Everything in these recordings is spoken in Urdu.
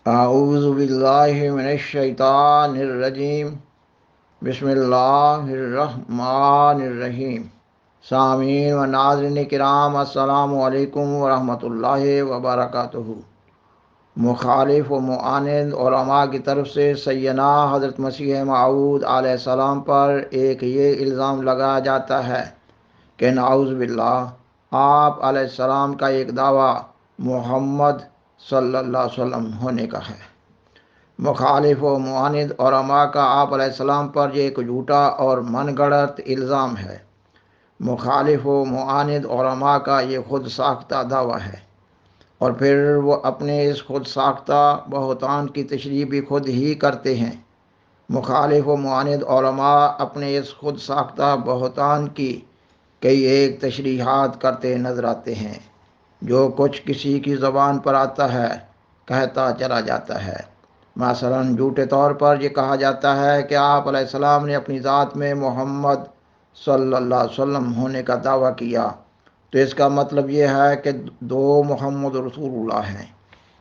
اعوذ باللہ من الشیطان الرجیم بسم اللہ الرحمن الرحیم۔ سامعین و ناظرین کرام، السلام علیکم ورحمۃ اللہ وبرکاتہ۔ مخالف و معاند علماء کی طرف سے سیدنا حضرت مسیح موعود علیہ السلام پر ایک یہ الزام لگایا جاتا ہے کہ نعوذ باللہ آپ علیہ السلام کا ایک دعویٰ محمد صلی اللہ علیہ وسلم ہونے کا ہے۔ مخالف و معاند علماء کا آپ علیہ السلام پر یہ ایک جھوٹا اور من گھڑت الزام ہے۔ مخالف و معاند علماء کا یہ خود ساختہ دعویٰ ہے، اور پھر وہ اپنے اس خود ساختہ بہتان کی تشریح بھی خود ہی کرتے ہیں۔ مخالف و معاند علماء اپنے اس خود ساختہ بہتان کی کئی ایک تشریحات کرتے نظر آتے ہیں۔ جو کچھ کسی کی زبان پر آتا ہے کہتا چلا جاتا ہے۔ مثلاً جھوٹے طور پر یہ کہا جاتا ہے کہ آپ علیہ السلام نے اپنی ذات میں محمد صلی اللہ علیہ وسلم ہونے کا دعویٰ کیا، تو اس کا مطلب یہ ہے کہ دو محمد رسول اللہ ہیں،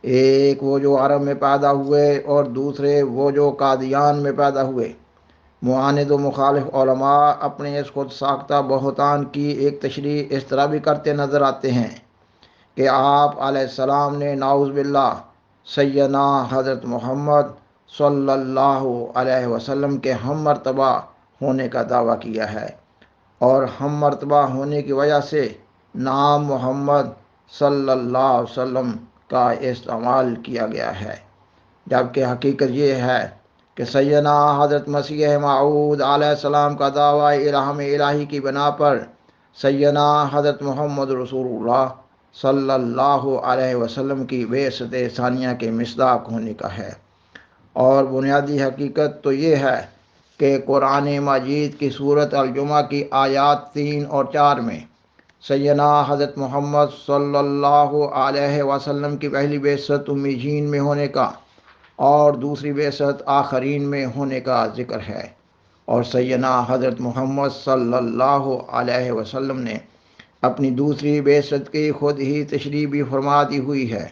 ایک وہ جو عرب میں پیدا ہوئے اور دوسرے وہ جو قادیان میں پیدا ہوئے۔ معاند و مخالف علماء اپنے اس خود ساختہ بہتان کی ایک تشریح اس طرح بھی کرتے نظر آتے ہیں کہ آپ علیہ السلام نے نعوذ باللہ سیدنا حضرت محمد صلی اللہ علیہ وسلم کے ہم مرتبہ ہونے کا دعویٰ کیا ہے، اور ہم مرتبہ ہونے کی وجہ سے نام محمد صلی اللہ علیہ وسلم کا استعمال کیا گیا ہے، جبکہ حقیقت یہ ہے کہ سیدنا حضرت مسیح موعود علیہ السلام کا دعویٰ الہام الہی کی بنا پر سیدنا حضرت محمد رسول اللہ صلی اللہ علیہ وسلم کی بعثت ثانیہ کے مصداق ہونے کا ہے۔ اور بنیادی حقیقت تو یہ ہے کہ قرآن مجید کی سورۃ الجمعہ کی آیات 3 اور 4 میں سیدنا حضرت محمد صلی اللہ علیہ وسلم کی پہلی بعثت امیین میں ہونے کا اور دوسری بعثت آخرین میں ہونے کا ذکر ہے، اور سیدنا حضرت محمد صلی اللہ علیہ وسلم نے اپنی دوسری بعثت کی خود ہی تشریح بھی فرما دی ہوئی ہے،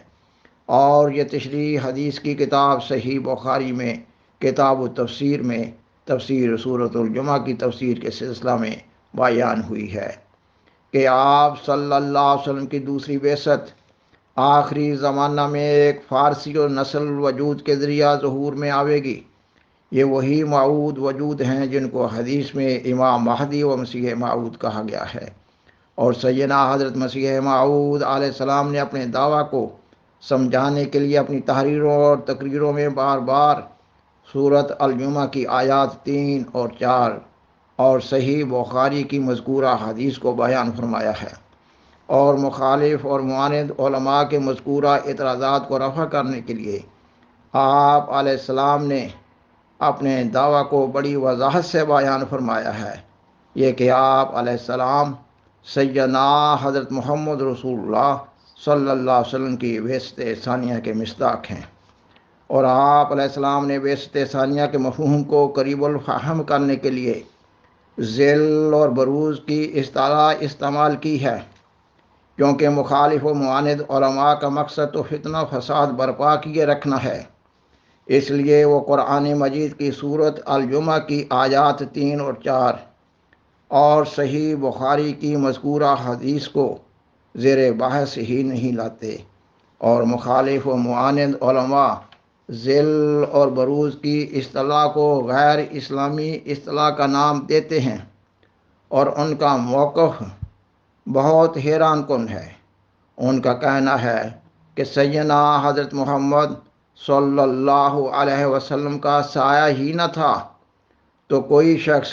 اور یہ تشریح حدیث کی کتاب صحیح بخاری میں کتاب التفسیر میں تفسیر سورۃ الجمعہ کی تفسیر کے سلسلہ میں بیان ہوئی ہے کہ آپ صلی اللہ علیہ وسلم کی دوسری بعثت آخری زمانہ میں ایک فارسی اور نسل وجود کے ذریعہ ظہور میں آوے گی۔ یہ وہی موعود وجود ہیں جن کو حدیث میں امام مہدی و مسیح موعود کہا گیا ہے، اور سیدنا حضرت مسیح موعود علیہ السلام نے اپنے دعویٰ کو سمجھانے کے لیے اپنی تحریروں اور تقریروں میں بار بار سورۃ الجمعہ کی آیات 3 اور 4 اور صحیح بخاری کی مذکورہ حدیث کو بیان فرمایا ہے، اور مخالف اور معاند علماء کے مذکورہ اعتراضات کو رفع کرنے کے لیے آپ علیہ السلام نے اپنے دعویٰ کو بڑی وضاحت سے بیان فرمایا ہے، یہ کہ آپ علیہ السلام سیدنا حضرت محمد رسول اللہ صلی اللہ علیہ وسلم کی بعثت ثانیہ کے مصداق ہیں، اور آپ علیہ السلام نے بعثت ثانیہ کے مفہوم کو قریب الفہم کرنے کے لیے ذل اور بروز کی اصطلاح استعمال کی ہے، کیونکہ مخالف و معاند علماء کا مقصد تو فتنہ فساد برپا کیے رکھنا ہے۔ اس لیے وہ قرآن مجید کی سورۃ الجمعہ کی آیات 3 اور 4 اور صحیح بخاری کی مذکورہ حدیث کو زیر بحث ہی نہیں لاتے، اور مخالف و معاند علماء ذل اور بروز کی اصطلاح کو غیر اسلامی اصطلاح کا نام دیتے ہیں، اور ان کا موقف بہت حیران کن ہے۔ ان کا کہنا ہے کہ سیدنا حضرت محمد صلی اللہ علیہ وسلم کا سایہ ہی نہ تھا تو کوئی شخص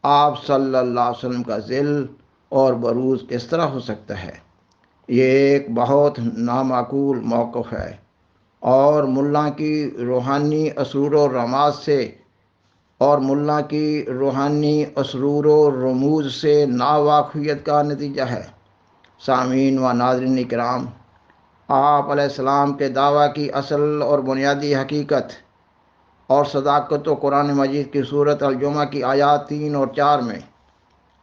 آپ صلی اللہ علیہ وسلم کا ذل اور بروز کس طرح ہو سکتا ہے؟ یہ ایک بہت نامعقول موقف ہے، اور ملا کی روحانی اسرور و رماز سے اور ملا کی روحانی اسرور و رموز سے ناواقفیت کا نتیجہ ہے۔ سامعین و ناظرین کرام، آپ علیہ السلام کے دعویٰ کی اصل اور بنیادی حقیقت اور صداقت و قرآن مجید کی سورۃ الجمعہ کی آیات 3 اور 4 میں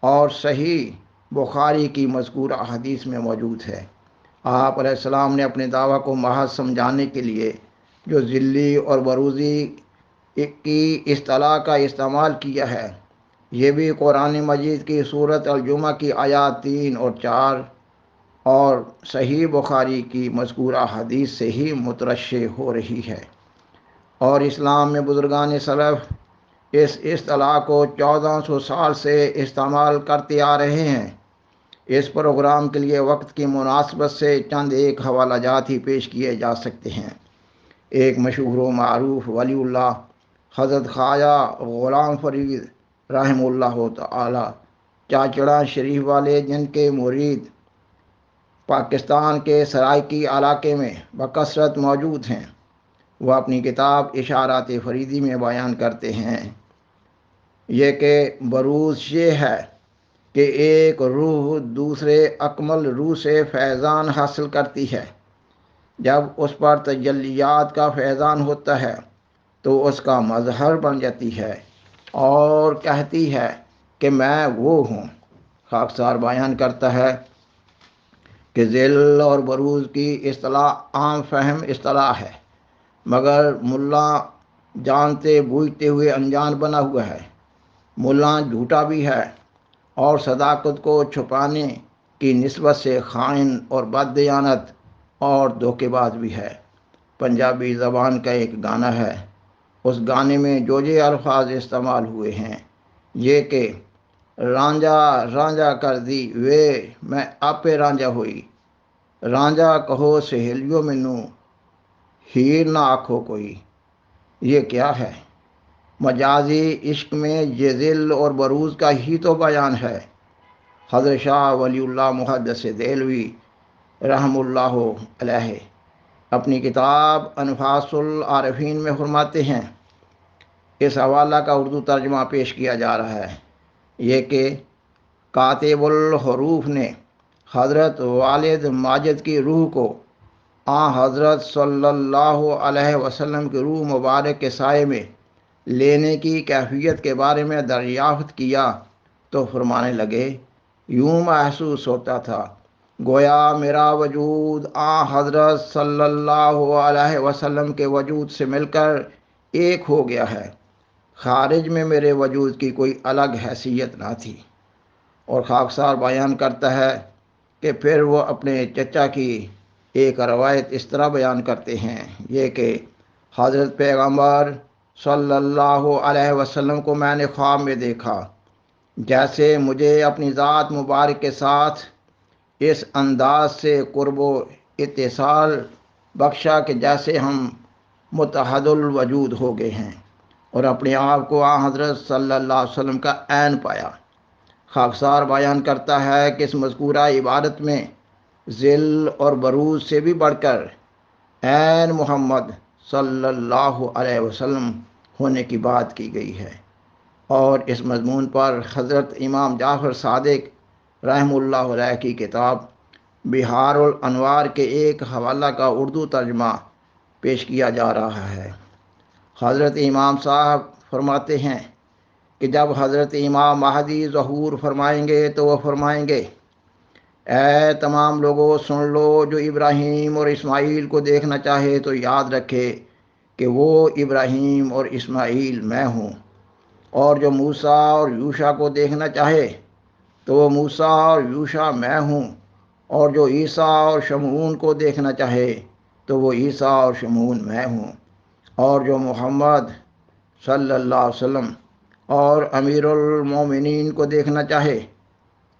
اور صحیح بخاری کی مذکورہ حدیث میں موجود ہے۔ آپ علیہ السلام نے اپنے دعویٰ کو محض سمجھانے کے لیے جو ذلی اور بروزی کی اصطلاح کا استعمال کیا ہے، یہ بھی قرآن مجید کی سورۃ الجمعہ کی آیات 3 اور 4 اور صحیح بخاری کی مذکورہ حدیث سے ہی مترشح ہو رہی ہے۔ اور اسلام میں بزرگان سلف اس اصطلاح کو 1400 سال سے استعمال کرتے آ رہے ہیں۔ اس پروگرام کے لیے وقت کی مناسبت سے چند ایک حوالہ جات ہی پیش کیے جا سکتے ہیں۔ ایک مشہور و معروف ولی اللہ حضرت خواجہ غلام فرید رحمہ اللہ تعالی چاچڑا شریف والے، جن کے مرید پاکستان کے سرائکی علاقے میں بکثرت موجود ہیں، وہ اپنی کتاب اشارات فریدی میں بیان کرتے ہیں یہ کہ بروز یہ ہے کہ ایک روح دوسرے اکمل روح سے فیضان حاصل کرتی ہے۔ جب اس پر تجلیات کا فیضان ہوتا ہے تو اس کا مظہر بن جاتی ہے اور کہتی ہے کہ میں وہ ہوں۔ خاکسار بیان کرتا ہے کہ ذل اور بروز کی اصطلاح عام فہم اصطلاح ہے، مگر ملا جانتے بوجھتے ہوئے انجان بنا ہوا ہے۔ ملا جھوٹا بھی ہے اور صداقت کو چھپانے کی نسبت سے خائن اور بددیانت اور دھوکے باز بھی ہے۔ پنجابی زبان کا ایک گانا ہے، اس گانے میں جو یہ الفاظ استعمال ہوئے ہیں یہ کہ رانجھا رانجھا کر دی وے میں آپے رانجھا ہوئی، رانجھا کہو سہیلیوں مینوں ہیر نہ آکھو کوئی۔ یہ کیا ہے؟ مجازی عشق میں یہ ذل اور بروز کا ہی تو بیان ہے۔ حضرت شاہ ولی اللہ محدث دہلوی رحم اللہ علیہ اپنی کتاب انفاس العارفین میں فرماتے ہیں، اس حوالہ کا اردو ترجمہ پیش کیا جا رہا ہے یہ کہ کاتب الحروف نے حضرت والد ماجد کی روح کو حضرت صلی اللہ علیہ وسلم کی روح مبارک کے سائے میں لینے کی کیفیت کے بارے میں دریافت کیا تو فرمانے لگے، یوں محسوس ہوتا تھا گویا میرا وجود حضرت صلی اللہ علیہ وسلم کے وجود سے مل کر ایک ہو گیا ہے، خارج میں میرے وجود کی کوئی الگ حیثیت نہ تھی۔ اور خاکسار بیان کرتا ہے کہ پھر وہ اپنے چچا کی ایک روایت اس طرح بیان کرتے ہیں یہ کہ حضرت پیغمبر صلی اللہ علیہ وسلم کو میں نے خواب میں دیکھا، جیسے مجھے اپنی ذات مبارک کے ساتھ اس انداز سے قرب و اتصال بخشا کہ جیسے ہم متحد الوجود ہو گئے ہیں، اور اپنے آپ کو حضرت صلی اللہ علیہ وسلم کا عین پایا۔ خاکسار بیان کرتا ہے کہ اس مذکورہ عبارت میں ذل اور بروز سے بھی بڑھ کر عین محمد صلی اللہ علیہ وسلم ہونے کی بات کی گئی ہے۔ اور اس مضمون پر حضرت امام جعفر صادق رحمہ اللہ علیہ کی کتاب بہار الانوار کے ایک حوالہ کا اردو ترجمہ پیش کیا جا رہا ہے۔ حضرت امام صاحب فرماتے ہیں کہ جب حضرت امام مہدی ظہور فرمائیں گے تو وہ فرمائیں گے، اے تمام لوگوں سن لو، جو ابراہیم اور اسماعیل کو دیکھنا چاہے تو یاد رکھے کہ وہ ابراہیم اور اسماعیل میں ہوں، اور جو موسیٰ اور یوشع کو دیکھنا چاہے تو وہ موسیٰ اور یوشع میں ہوں، اور جو عیسیٰ اور شمعون کو دیکھنا چاہے تو وہ عیسیٰ اور شمعون میں ہوں، اور جو محمد صلی اللہ علیہ وسلم اور امیر المومنین کو دیکھنا چاہے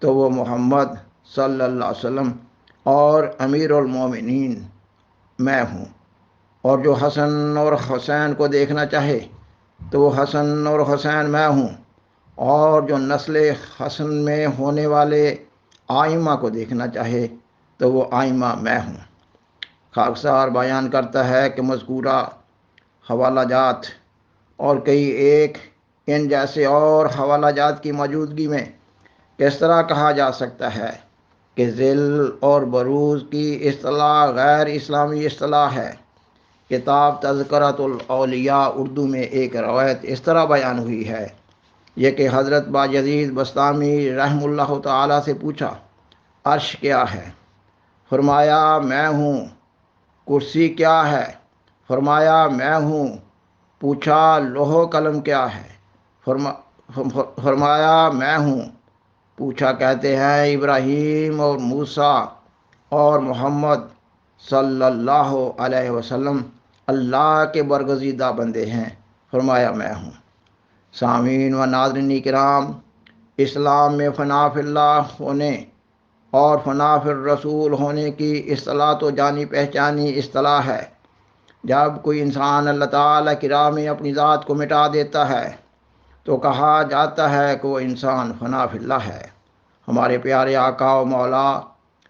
تو وہ محمد صلی اللہ علیہ وسلم اور امیر المومنین میں ہوں، اور جو حسن اور حسین کو دیکھنا چاہے تو وہ حسن اور حسین میں ہوں، اور جو نسل حسن میں ہونے والے آئمہ کو دیکھنا چاہے تو وہ آئمہ میں ہوں۔ خاکسار بیان کرتا ہے کہ مذکورہ حوالہ جات اور کئی ایک ان جیسے اور حوالہ جات کی موجودگی میں کس طرح کہا جا سکتا ہے کہ ذل اور بروز کی اصطلاح غیر اسلامی اصطلاح ہے۔ کتاب تذکرۃ الاولیاء اردو میں ایک روایت اس طرح بیان ہوئی ہے یہ کہ حضرت بایزید بسطامی رحمہ اللہ تعالی سے پوچھا، عرش کیا ہے؟ فرمایا، میں ہوں۔ کرسی کیا ہے؟ فرمایا میں ہوں۔ پوچھا لوح قلم کیا ہے؟ فرمایا میں ہوں۔ پوچھا کہتے ہیں ابراہیم اور موسیٰ اور محمد صلی اللہ علیہ وسلم اللہ کے برگزیدہ بندے ہیں۔ فرمایا میں ہوں۔ سامعین و ناظرین کرام، اسلام میں فنا فی اللہ ہونے اور فنا فی الرسول ہونے کی اصطلاح تو جانی پہچانی اصطلاح ہے۔ جب کوئی انسان اللہ تعالیٰ کی راہ میں اپنی ذات کو مٹا دیتا ہے تو کہا جاتا ہے کہ وہ انسان فنا فی اللہ ہے۔ ہمارے پیارے آقا و مولا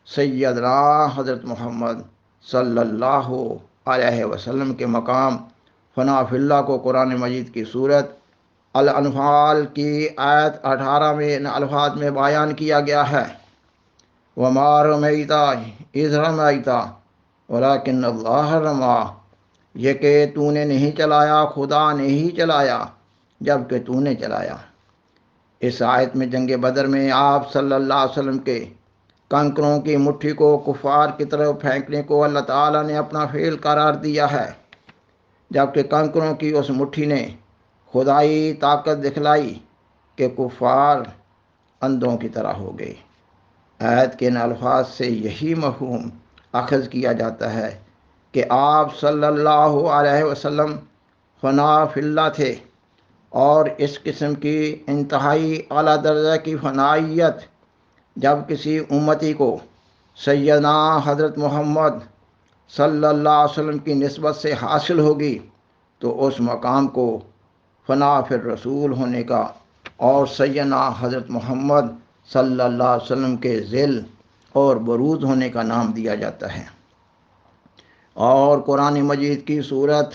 سیدنا حضرت محمد صلی اللہ علیہ وسلم کے مقام فنا فی اللہ کو قرآن مجید کی صورت الانفال کی آیت 18 میں ان الفاظ میں بیان کیا گیا ہے۔ وَمَا رَمَيْتَ إِذْ رَمَيْتَ وَلَكِنَّ اللَّهَ رَمَىٰ، یہ کہ تو نے نہیں چلایا، خدا نے ہی چلایا جب کہ تو نے چلایا۔ اس آیت میں جنگ بدر میں آپ صلی اللہ علیہ وسلم کے کنکروں کی مٹھی کو کفار کی طرف پھینکنے کو اللہ تعالیٰ نے اپنا فعل قرار دیا ہے، جبکہ کنکروں کی اس مٹھی نے خدائی طاقت دکھلائی کہ کفار اندھوں کی طرح ہو گئے۔ آیت کے ان الفاظ سے یہی مفہوم اخذ کیا جاتا ہے کہ آپ صلی اللہ علیہ وسلم فنا فی اللہ تھے، اور اس قسم کی انتہائی اعلیٰ درجہ کی فنائیت جب کسی امتی کو سیدنا حضرت محمد صلی اللہ علیہ وسلم کی نسبت سے حاصل ہوگی تو اس مقام کو فنا فی الرسول ہونے کا اور سیدنا حضرت محمد صلی اللہ علیہ وسلم کے ذل اور بروز ہونے کا نام دیا جاتا ہے۔ اور قرآن مجید کی صورت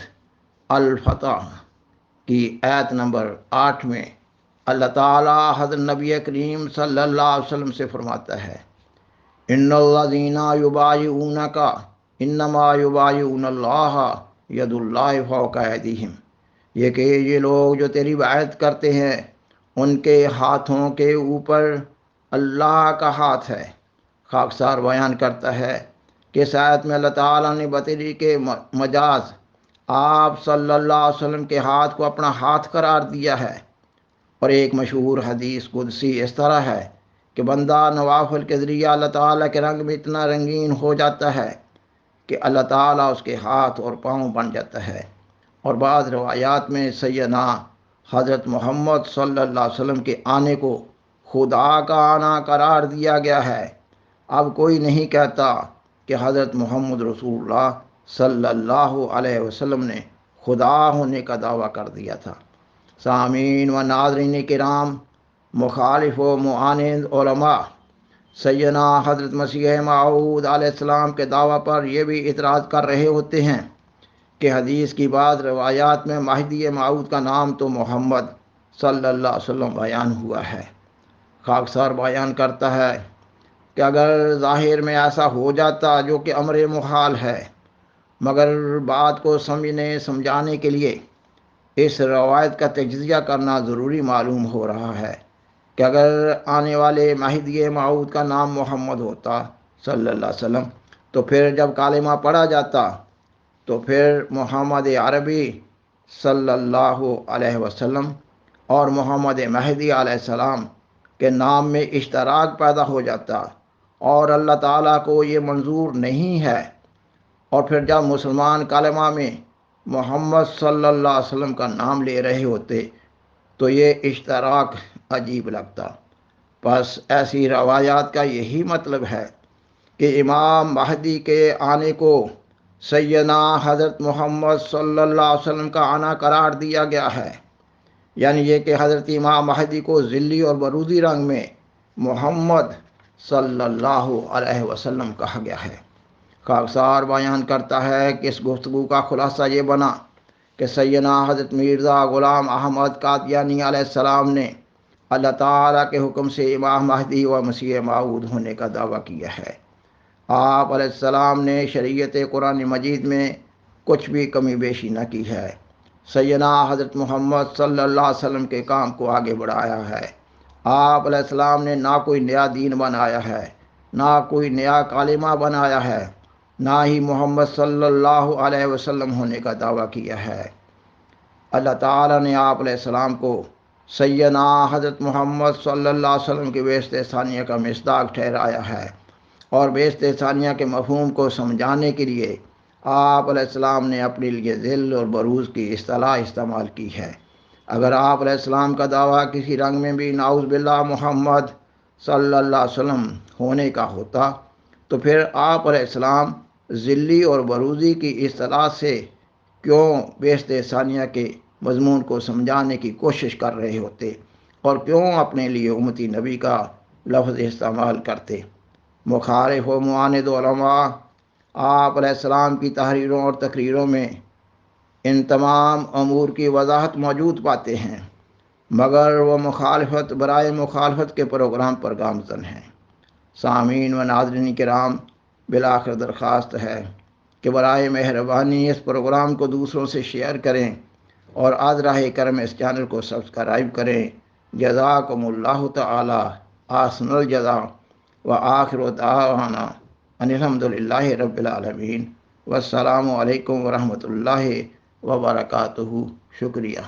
الفتح کی آیت نمبر 8 میں اللہ تعالیٰ حضرت نبی کریم صلی اللہ علیہ وسلم سے فرماتا ہے ان الذین یبایعونک انما یبایعون اللہ ید اللہ فوق ایدیہم، یہ کہ یہ لوگ جو تیری بیعت کرتے ہیں ان کے ہاتھوں کے اوپر اللہ کا ہاتھ ہے۔ خاکسار بیان کرتا ہے کہ اس آیت میں اللہ تعالیٰ نے بطری کے مجاز آپ صلی اللہ علیہ وسلم کے ہاتھ کو اپنا ہاتھ قرار دیا ہے۔ اور ایک مشہور حدیث قدسی اس طرح ہے کہ بندہ نوافل کے ذریعہ اللہ تعالیٰ کے رنگ میں اتنا رنگین ہو جاتا ہے کہ اللہ تعالیٰ اس کے ہاتھ اور پاؤں بن جاتا ہے۔ اور بعض روایات میں سیدنا حضرت محمد صلی اللہ علیہ وسلم کے آنے کو خدا کا آنا قرار دیا گیا ہے۔ اب کوئی نہیں کہتا کہ حضرت محمد رسول اللہ صلی اللہ علیہ وسلم نے خدا ہونے کا دعویٰ کر دیا تھا۔ سامعین و ناظرین کرام، مخالف و معاند علماء سیدنا حضرت مسیح موعود علیہ السلام کے دعویٰ پر یہ بھی اعتراض کر رہے ہوتے ہیں کہ حدیث کی بعض روایات میں مہدی موعود کا نام تو محمد صلی اللہ علیہ وسلم بیان ہوا ہے۔ خاکسار بیان کرتا ہے کہ اگر ظاہر میں ایسا ہو جاتا جو کہ امر محال ہے، مگر بات کو سمجھانے کے لیے اس روایت کا تجزیہ کرنا ضروری معلوم ہو رہا ہے کہ اگر آنے والے مہدی موعود کا نام محمد ہوتا صلی اللہ علیہ وسلم تو پھر جب کلمہ پڑھا جاتا تو پھر محمد عربی صلی اللہ علیہ وسلم اور محمد مہدی علیہ السلام کے نام میں اشتراک پیدا ہو جاتا، اور اللہ تعالیٰ کو یہ منظور نہیں ہے۔ اور پھر جب مسلمان کلمہ میں محمد صلی اللہ علیہ وسلم کا نام لے رہے ہوتے تو یہ اشتراک عجیب لگتا۔ بس ایسی روایات کا یہی مطلب ہے کہ امام مہدی کے آنے کو سیدنا حضرت محمد صلی اللہ علیہ وسلم کا آنا قرار دیا گیا ہے، یعنی یہ کہ حضرت امام مہدی کو ذلی اور بروزی رنگ میں محمد صلی اللہ علیہ وسلم کہا گیا ہے۔ خاکسار بیان کرتا ہے کہ اس گفتگو کا خلاصہ یہ بنا کہ سیدنا حضرت مرزا غلام احمد قادیانی علیہ السلام نے اللہ تعالیٰ کے حکم سے امام مہدی و مسیح موعود ہونے کا دعویٰ کیا ہے۔ آپ علیہ السلام نے شریعت قرآن مجید میں کچھ بھی کمی بیشی نہ کی ہے۔ سیدنا حضرت محمد صلی اللہ علیہ وسلم کے کام کو آگے بڑھایا ہے۔ آپ علیہ السلام نے نہ کوئی نیا دین بنایا ہے، نہ کوئی نیا کلمہ بنایا ہے، نہ ہی محمد صلی اللہ علیہ وسلم ہونے کا دعویٰ کیا ہے۔ اللہ تعالیٰ نے آپ علیہ السلام کو سیدنا حضرت محمد صلی اللہ علیہ وسلم کی بعثت ثانیہ کا مصداق ٹھہرایا ہے، اور بعثت ثانیہ کے مفہوم کو سمجھانے کے لیے آپ علیہ السلام نے اپنے لیے ذل اور بروز کی اصطلاح استعمال کی ہے۔ اگر آپ علیہ السلام کا دعویٰ کسی رنگ میں بھی نعوذ باللہ محمد صلی اللہ علیہ وسلم ہونے کا ہوتا تو پھر آپ علیہ السلام ذلی اور بروزی کی اصطلاح سے کیوں بعثت ثانیہ کے مضمون کو سمجھانے کی کوشش کر رہے ہوتے، اور کیوں اپنے لیے امتی نبی کا لفظ استعمال کرتے؟ مخالف و معاند علماء آپ علیہ السلام کی تحریروں اور تقریروں میں ان تمام امور کی وضاحت موجود پاتے ہیں، مگر وہ مخالفت برائے مخالفت کے پروگرام پر گامزن ہیں۔ سامعین و ناظرین کرام، بالآخر درخواست ہے کہ برائے مہربانی اس پروگرام کو دوسروں سے شیئر کریں اور آج راہ کرم اس چینل کو سبسکرائب کریں۔ جزاکم اللہ تعالی احسن الجزا، وآخر دعوانا ان الحمد للہ رب العالمین، والسلام علیکم ورحمۃ اللہ وبرکاتہ۔ شکریہ۔